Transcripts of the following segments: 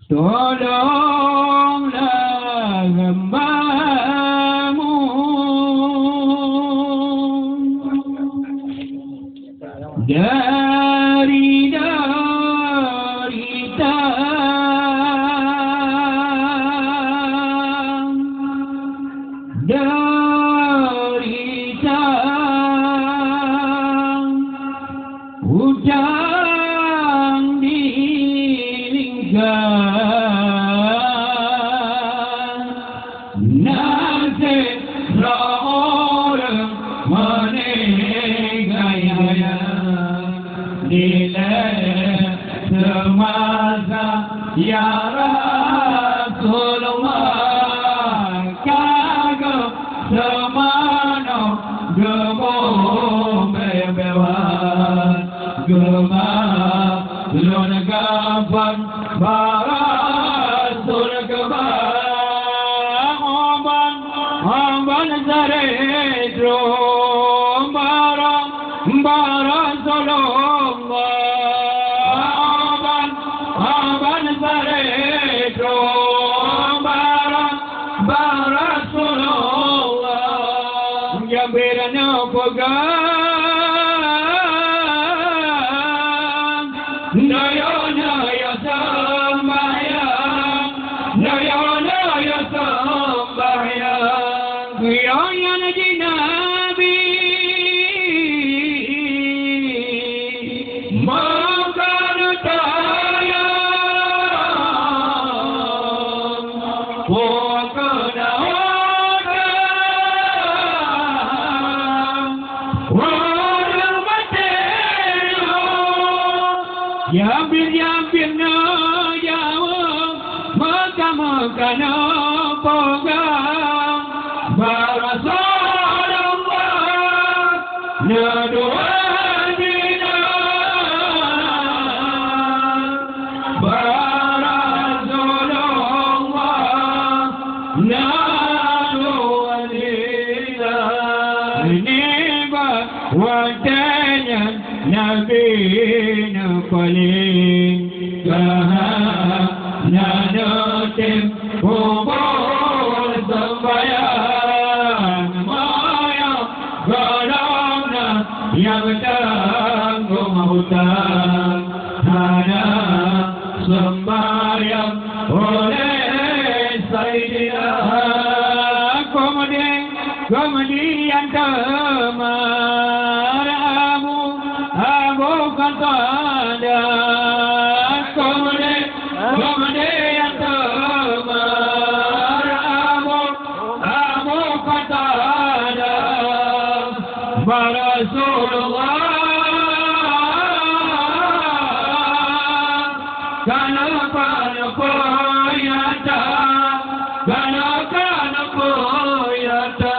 Tolonglah hamba-Mu dari derita hutang dilingkan nasib seorang menegaya nilai semasa ya Rasulullah kagum semana gemuk bebewan gemuk lun gapan barasul kebang oban zaretro barang solong oban zaretro barang solong jambirana pegang naya sembahyang naya sembahyang ya nabi nabi makan tayang wakana yampir na jawab maka na pegang barasalullah na doa dina barasalullah na doa dina ini wadanya nabi paling nanotim kubur sembahyang maya golongna yang tanggung hutang hana sembahyang oleh Sayyidina kemudian temar Abu Qatada kemudian temar Abu Qatada Rasulullah kenapa poyata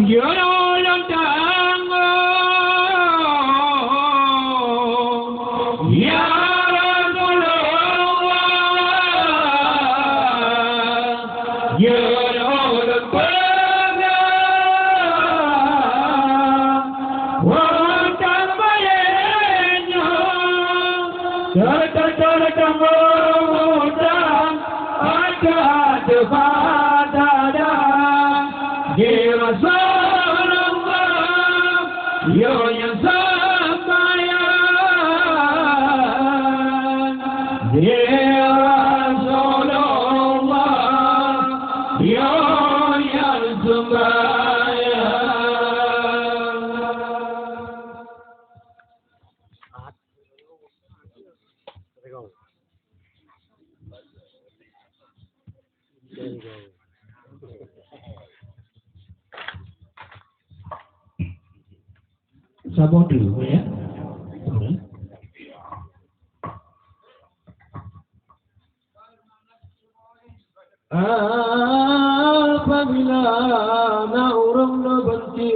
Jurulun tanggung ya Rasulullah jurulun pegang wajah bayanya tertanggung hutang ada pada ya Rasulullah yo yang sembahyang ya Rasulullah yo yang sembahyang Sabar dulu ya. Apabila orang benci,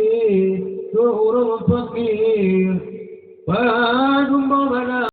orang fakir,